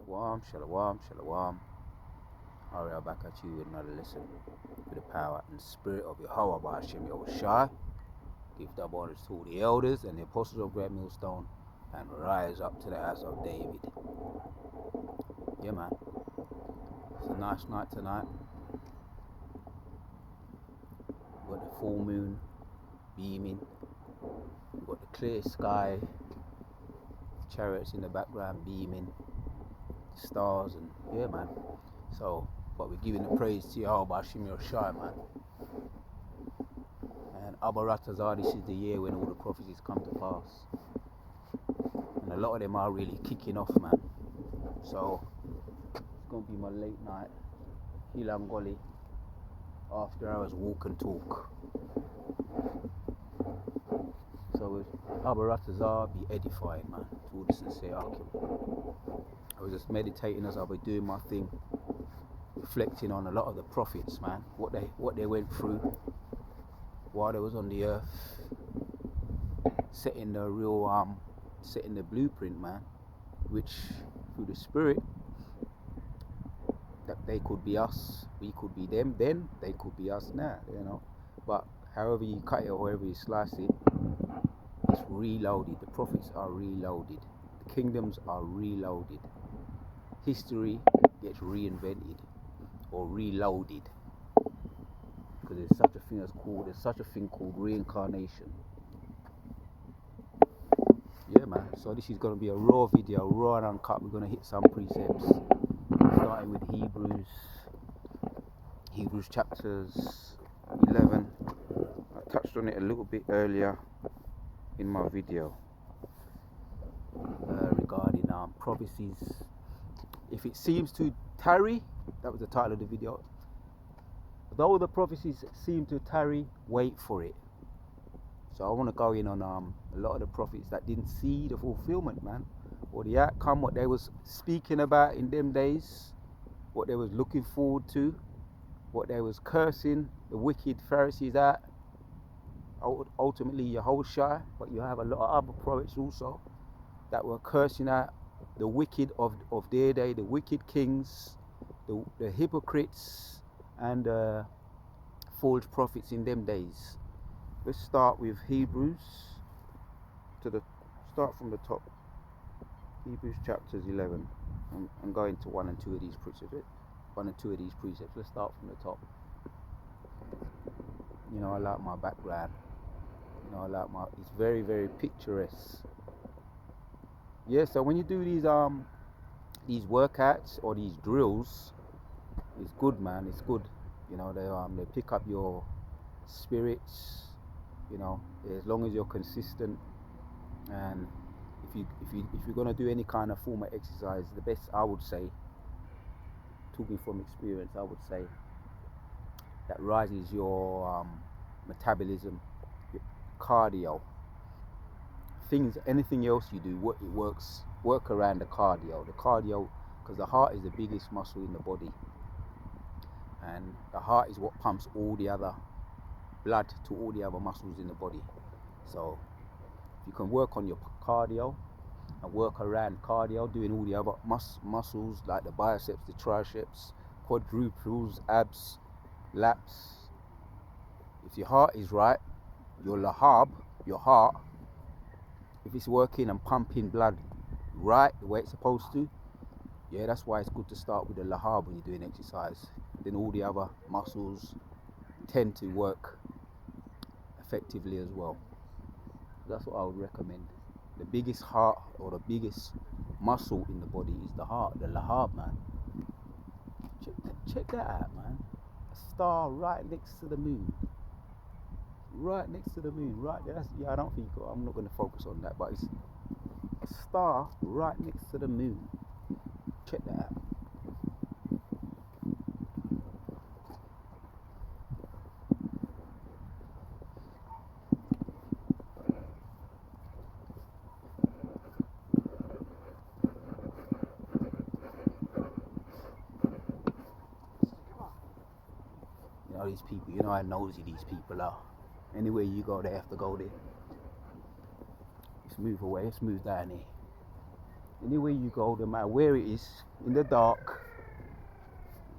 Shalom, shalom, shalom. Alright, back at you with another lesson with the power and spirit of Yahweh Ba'ashem Yahushua. Give double honors to the elders and the apostles of Great Millstone and rise up to the house of David. Yeah, man. It's a nice night tonight. We've got the full moon beaming. We've got the clear sky, chariots in the background beaming, stars, and yeah, man. So, but we're giving the praise to Yahweh Ba'ashem Yahushua, man. And Abaratazar, this is the year when all the prophecies come to pass. And a lot of them are really kicking off, man. So, it's going to be my late night Hilangoli after hours walk and talk. So with Abaratazar, be edifying, man, to all the sincere Akim. I was just meditating as I was doing my thing, reflecting on a lot of the prophets, man, what they went through while they was on the earth, setting the blueprint, man, which through the spirit that they could be us, we could be them, then they could be us now, you know. But however you cut it or however you slice it, it's reloaded. The prophets are reloaded. The kingdoms are reloaded. History gets reinvented or reloaded. Because there's such a thing called reincarnation. Yeah, man. So this is going to be a raw video, raw and uncut. We're going to hit some precepts, starting with Hebrews chapters 11. I touched on it a little bit earlier in my video regarding prophecies. If it seems to tarry, that was the title of the video. Though the prophecies seem to tarry, wait for it. So I want to go in on a lot of the prophets that didn't see the fulfillment, man, or the outcome, what they was speaking about in them days, what they was looking forward to, what they was cursing the wicked Pharisees at, ultimately Yahushua. But you have a lot of other prophets also that were cursing out the wicked of their day, the wicked kings, the hypocrites, and false prophets in them days. Let's start with Hebrews, start from the top. Hebrews chapters 11. I'm going to one and two of these precepts. Let's start from the top. You know, I like my background. You know, it's very, very picturesque. Yeah, so when you do these workouts or these drills, it's good, man. It's good. You know, they pick up your spirits. You know, as long as you're consistent, and if you're gonna do any kind of form of exercise, the best, I would say, talking from experience, I would say that rises your metabolism, your cardio. Anything else you do, work around the cardio. The cardio, because the heart is the biggest muscle in the body, and the heart is what pumps all the other blood to all the other muscles in the body. So if you can work on your cardio and work around cardio, doing all the other muscles like the biceps, the triceps, quadruples, abs, lats. If your heart is right, your lahab, your heart, if it's working and pumping blood right the way it's supposed to, yeah, that's why it's good to start with the lahab when you're doing exercise. Then all the other muscles tend to work effectively as well. That's what I would recommend. The biggest heart or the biggest muscle in the body is the heart, the lahab, man. Check that out, man. A star right next to the moon. Right next to the moon, right there. I don't think, I'm not going to focus on that, but it's a star right next to the moon. Check that out. You know, these people, you know how nosy these people are. Anywhere you go, they have to go there. Let's move away, let's move down here. Anywhere you go, no matter where it is, in the dark,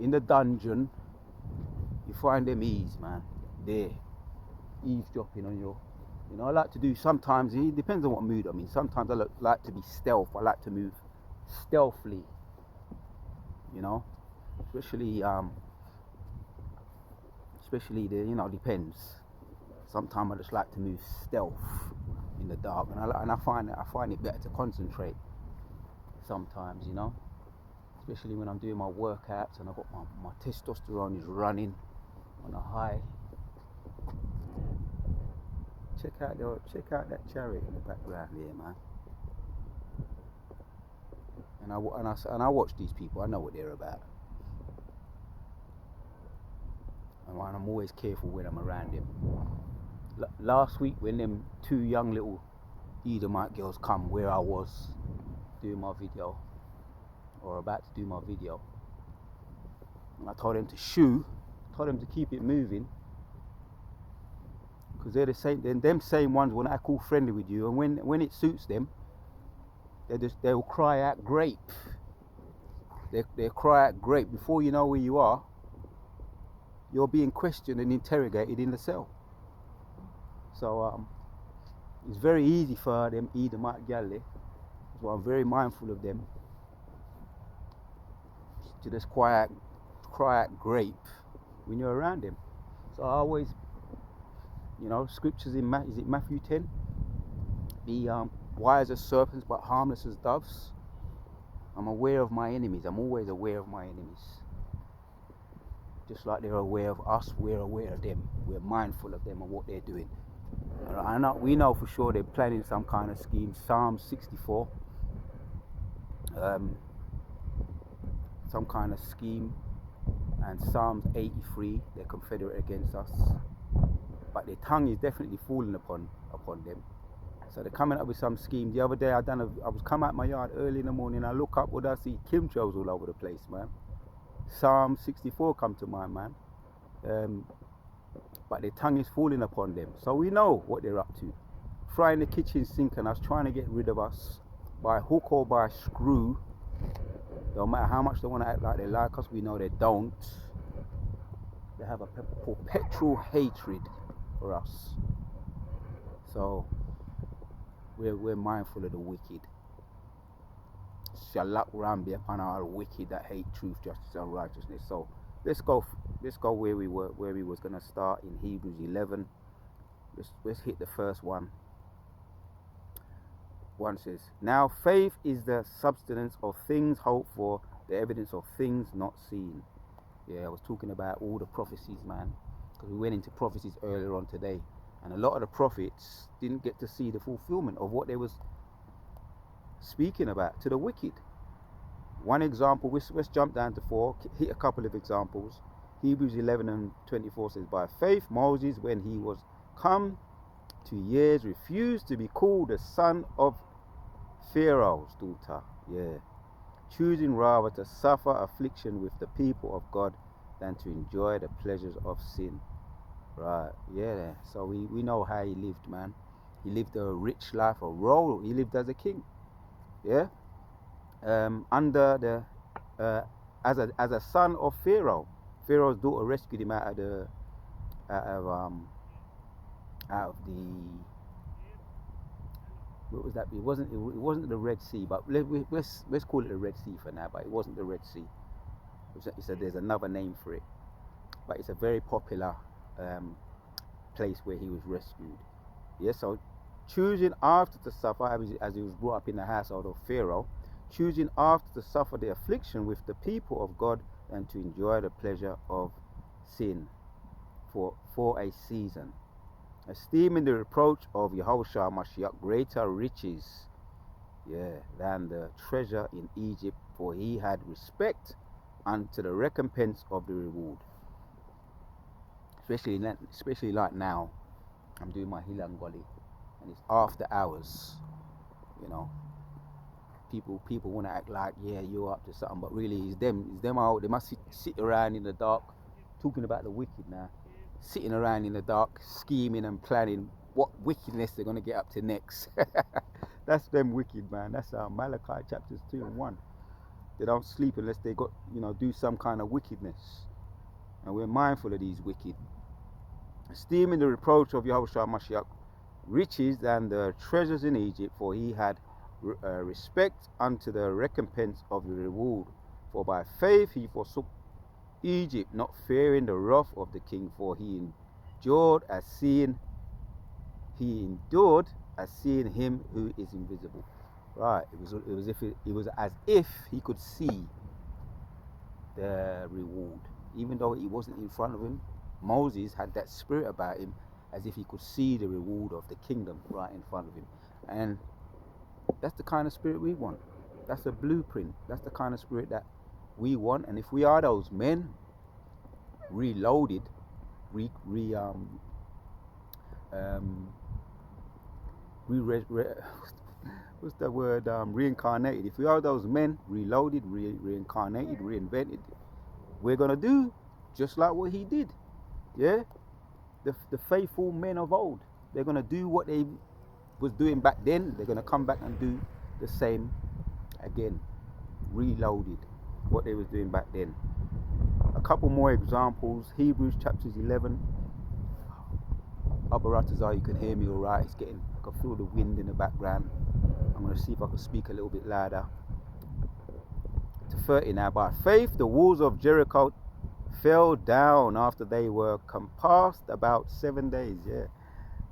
in the dungeon, you find them eaves, man. There, eavesdropping on your. You know, I like to do sometimes. It depends on what mood I'm in. Sometimes I like to be stealth. I like to move stealthily. You know, especially the depends. Sometimes I just like to move stealth in the dark, and I find it better to concentrate. Sometimes, especially when I'm doing my workouts and I've got my testosterone is running on a high. Check out that chariot in the background here, man. And I watch these people. I know what they're about. And I'm always careful when I'm around them. Last week when them two young little Edomite girls come where I was doing my video, or about to do my video, and I told them to keep it moving, because they're the same. Then them same ones when I call friendly with you, and when it suits them, they'll cry out grape. They'll cry out grape before you know where you are. You're being questioned and interrogated in the cell. So it's very easy for them Edomite galley. So I'm very mindful of them to just cry out grape when you're around them. So I always, scriptures in is it Matthew 10? Be wise as serpents but harmless as doves. I'm aware of my enemies. I'm always aware of my enemies. Just like they're aware of us, we're aware of them. We're mindful of them and what they're doing. We know for sure they're planning some kind of scheme. Psalm 64. Some kind of scheme. And Psalms 83, they're confederate against us. But their tongue is definitely falling upon them. So they're coming up with some scheme. The other day I was come out my yard early in the morning, I look up, what I see? chemtrails all over the place, man. Psalm 64 come to mind, man. But their tongue is falling upon them. So we know what they're up to. Frying the kitchen sink and us, trying to get rid of us by hook or by screw. No matter how much they want to act like they like us, we know they don't. They have a perpetual hatred for us. So we're mindful of the wicked. Shalak ram be upon our wicked that hate truth, justice, and righteousness. So let's go where we was gonna start in Hebrews 11. Let's hit the first one. One says, now faith is the substance of things hoped for, the evidence of things not seen. Yeah, I was talking about all the prophecies, man, because we went into prophecies earlier on today, and a lot of the prophets didn't get to see the fulfillment of what they was speaking about to the wicked. One example, let's jump down to 4, hit a couple of examples. Hebrews 11 and 24 says, by faith Moses, when he was come to years, refused to be called the son of Pharaoh's daughter, choosing rather to suffer affliction with the people of God than to enjoy the pleasures of sin. Right, so we know how he lived, man. He lived a rich life, he lived as a king, under the as a son of Pharaoh. Pharaoh's daughter rescued him out of the what was that? It wasn't the Red Sea, but let's call it the Red Sea for now. But it wasn't the Red Sea. There's another name for it, but it's a very popular place where he was rescued. So choosing after to suffer, as he was brought up in the household of Pharaoh, choosing after to suffer the affliction with the people of God and to enjoy the pleasure of sin for a season, esteeming the reproach of Yahushua Mashiach greater riches than the treasure in Egypt, for he had respect unto the recompense of the reward. Especially like now, I'm doing my Hilangoli, and it's after hours. People want to act like you're up to something, but really it's them out. They must sit around in the dark, talking about the wicked now, sitting around in the dark, scheming and planning what wickedness they're going to get up to next. That's them wicked, man. That's Malachi chapters 2 and 1. They don't sleep unless they got, do some kind of wickedness. And we're mindful of these wicked. Esteeming the reproach of Yahushua Mashiach riches and the treasures in Egypt, for he had respect unto the recompense of the reward. For by faith he forsook Egypt, not fearing the wrath of the king, for he endured as seeing him who is invisible. Right, it was as if he could see the reward, even though he wasn't in front of him. Moses had that spirit about him, as if he could see the reward of the kingdom right in front of him. And that's the kind of spirit we want. That's a blueprint. That's the kind of spirit that we want. And if we are those men, reloaded, what's the word? Reincarnated. If we are those men, reloaded, reincarnated, reinvented, we're gonna do just like what he did. Yeah, the faithful men of old. They're gonna do what they was doing back then. They're gonna come back and do the same again, reloaded, what they was doing back then. A couple more examples. Hebrews chapters 11. Abaratazar, you can hear me all right. It's getting, I can feel the wind in the background. I'm going to see if I can speak a little bit louder. To 30 now. By faith, the walls of Jericho fell down after they were compassed about 7 days. Yeah.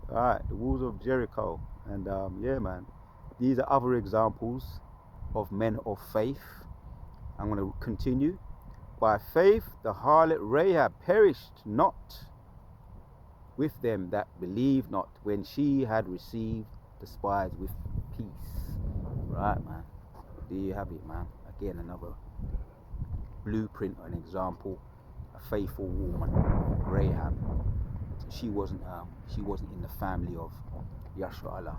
All right. The walls of Jericho. And yeah, man. These are other examples of men of faith. I'm going to continue. By faith, the harlot Rahab perished not with them that believed not, when she had received the spies with peace. Right, man. There you have it, man. Again, another blueprint, an example. A faithful woman, Rahab. She wasn't in the family of Yashua Allah,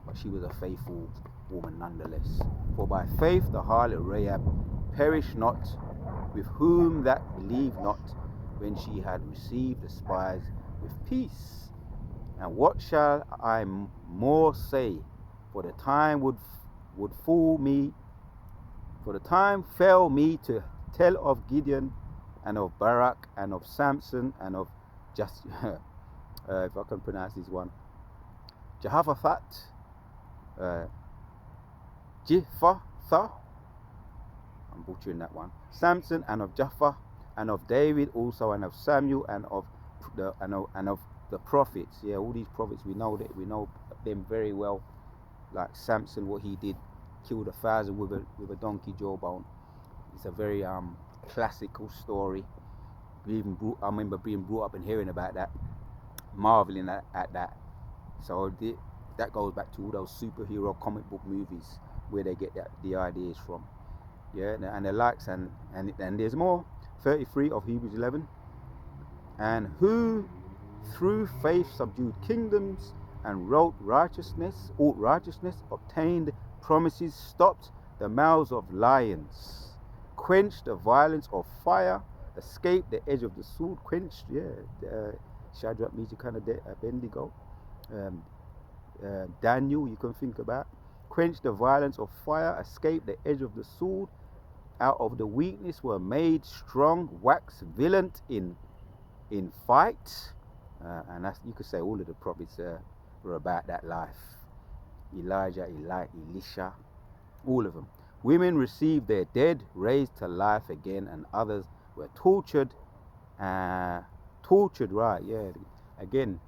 but she was a faithful woman nonetheless. For by faith the harlot Rahab perished not, with whom that believed not, when she had received the spies with peace. And what shall I more say? For the time would fool me. For the time fail me to tell of Gideon, and of Barak, and of Samson, and of just if I can pronounce this one, Jehoshaphat, Jephthah, I'm butchering that one, Samson, and of Jephthah, and of David also, and of Samuel, and of the prophets. Yeah, all these prophets, we know them very well. Like Samson, what he did, killed 1,000 with a donkey jawbone. It's a very classical story. I remember being brought up and hearing about that, marveling at that. So that goes back to all those superhero comic book movies where they get the ideas from. Yeah, and the likes, and there's more. 33 of Hebrews 11. And who through faith subdued kingdoms, and wrought righteousness, obtained promises, stopped the mouths of lions, quenched the violence of fire, escaped the edge of the sword, quenched, Shadrach, Meshach, and Abednego, Daniel, you can think about, quenched the violence of fire, escaped the edge of the sword, out of the weakness were made strong, waxed violent in fight. And that's, you could say all of the prophets were about that life. Elijah, Elisha, all of them. Women received their dead raised to life again, and others were tortured, right, yeah. Again,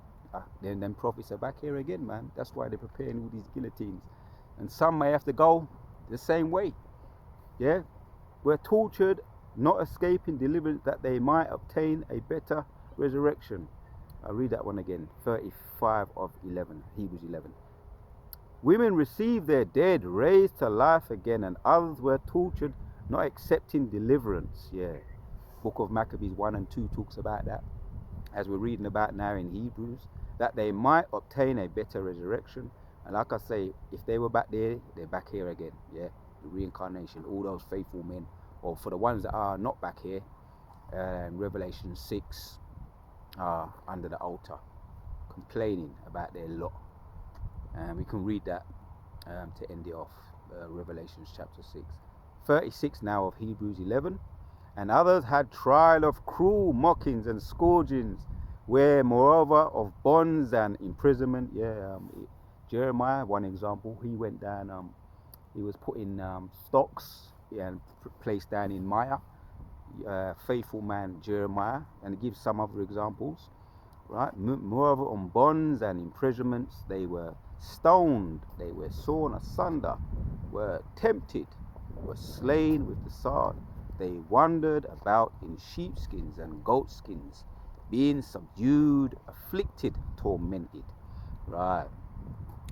then them prophets are back here again, man. That's why they're preparing all these guillotines. And some may have to go the same way, yeah. Were tortured, not escaping deliverance, that they might obtain a better resurrection. I'll read that one again. 35 of 11, Hebrews 11. Women received their dead raised to life again, and others were tortured, not accepting deliverance. Yeah. Book of Maccabees 1 and 2 talks about that, as we're reading about now in Hebrews, that they might obtain a better resurrection. And like I say, if they were back there, they're back here again. Yeah. The reincarnation, all those faithful men, or for the ones that are not back here, Revelation 6, under the altar, complaining about their lot. And we can read that to end it off. Revelations chapter 6. 36 now of Hebrews 11. And others had trial of cruel mockings and scourgings, where moreover of bonds and imprisonment. Jeremiah, one example, he went down, he was put in stocks and placed down in mire. Faithful man Jeremiah, and it gives some other examples, right? Moreover on bonds and imprisonments, they were stoned, they were sawn asunder, were tempted, were slain with the sword. They wandered about in sheepskins and goatskins, being subdued, afflicted, tormented, right?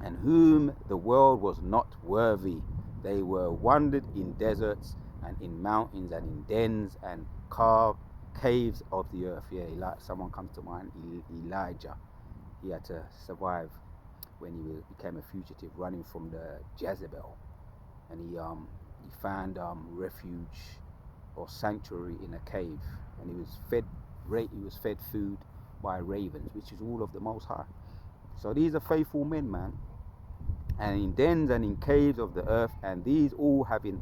And whom the world was not worthy. They were wandered in deserts and in mountains and in dens and carved caves of the earth. Like someone comes to mind, Elijah. He had to survive when he became a fugitive, running from the Jezebel, and he found refuge or sanctuary in a cave, and he was fed food by ravens, which is all of the Most High. So these are faithful men, man. And in dens and in caves of the earth, and these all having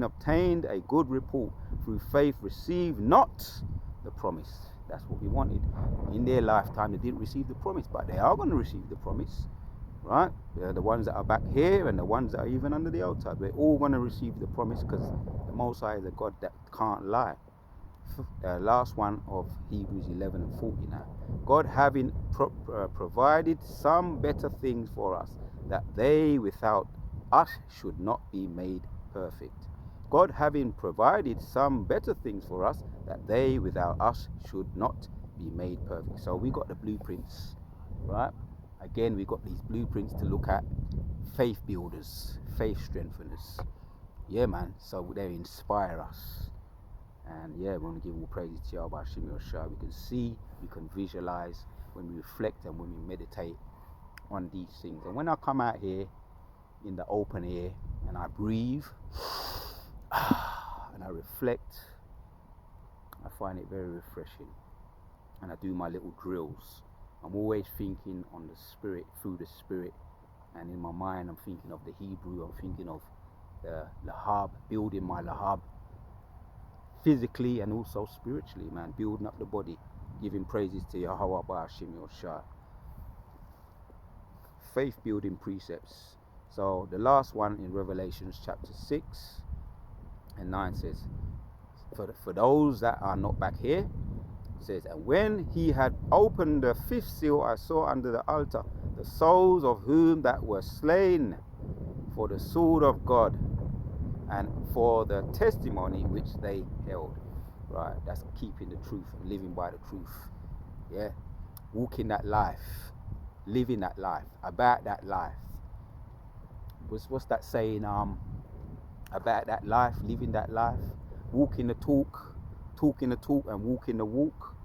obtained a good report through faith, received not the promise. That's what we wanted. In their lifetime, they didn't receive the promise, but they are going to receive the promise, right? The ones that are back here and the ones that are even under the outside, we're all going to receive the promise, because the Most High is a God that can't lie. Last one of Hebrews 11 and 40 now. God having provided some better things for us, that they without us should not be made perfect. God having provided some better things for us, that they without us should not be made perfect. So we got the blueprints, right? Again, we got these blueprints to look at. Faith builders, faith strengtheners. Yeah, man. So they inspire us. And yeah, we want to give all praises to Yahweh Hashem Yahushua. We can see, we can visualize when we reflect and when we meditate on these things. And when I come out here in the open air and I breathe and I reflect, I find it very refreshing. And I do my little drills. I'm always thinking on the spirit, through the spirit. And in my mind, I'm thinking of the Hebrew. I'm thinking of the lahab, building my lahab. Physically and also spiritually, man, building up the body, giving praises to Yahweh Ba'ashim Yoshai. Faith building precepts. So the last one in Revelations chapter 6 and 9 says, for those that are not back here, it says, and when he had opened the fifth seal, I saw under the altar the souls of whom that were slain for the sword of God, and for the testimony which they held. Right, that's keeping the truth and living by the truth. Yeah, walking that life, living that life, about that life. What's that saying? About that life, living that life, walking the talk, talking the talk, and walking the walk.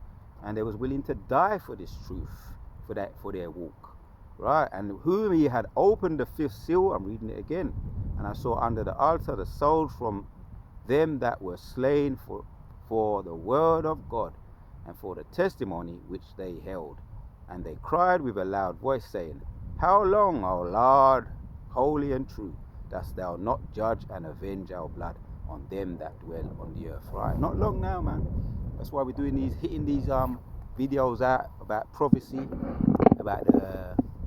And they was willing to die for this truth, for their walk. Right, and whom he had opened the fifth seal. I'm reading it again. And I saw under the altar the souls from them that were slain for the word of God and for the testimony which they held. And they cried with a loud voice, saying, How long, O Lord, holy and true, dost thou not judge and avenge our blood on them that dwell on the earth? Right, not long now, man. That's why we're doing hitting these videos out about prophecy, about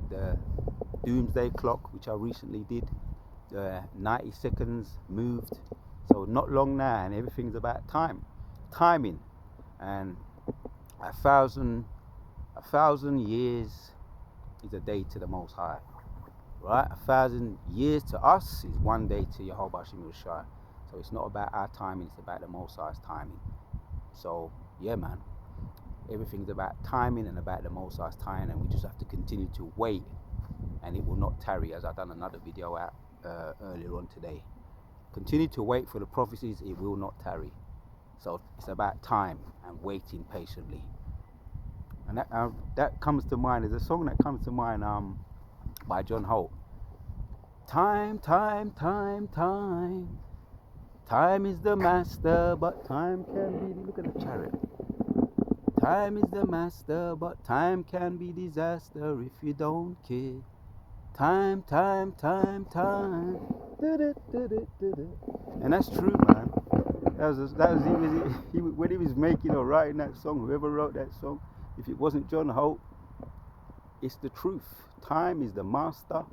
the doomsday clock, which I recently did. 90 seconds moved, so not long now, and everything's about timing, and a thousand years is a day to the Most High, right? 1,000 years to us is one day to Yahweh Hashem Yahushua. So it's not about our timing, it's about the Most High's timing. So yeah, man, everything's about timing and about the Most High's timing, and we just have to continue to wait, and it will not tarry, as I've done another video out earlier on today. Continue to wait for the prophecies, it will not tarry. So it's about time and waiting patiently. And that comes to mind, there's a song that comes to mind by John Holt. Time is the master, but time can be, look at the chariot. Time is the master, but time can be disaster if you don't care. Time, time, time, time. And that's true, man. When he was making or writing that song, whoever wrote that song, if it wasn't John Hope, it's the truth. Time is the master,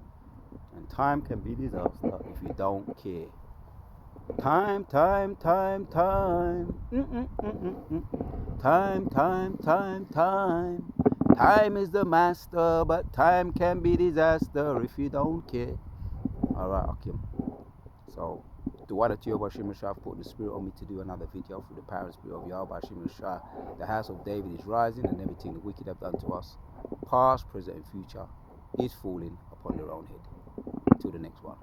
and time can be disaster if you don't care. Time, time, time, time. Time, time, time, time. Time is the master, but time can be disaster if you don't care. Alright, Akim. So, Duwada Tiyo Bashim Shah put the spirit on me to do another video for the power and spirit of Yahweh Bashim Shah. The house of David is rising, and everything the wicked have done to us, past, present, and future, is falling upon their own head. Till the next one.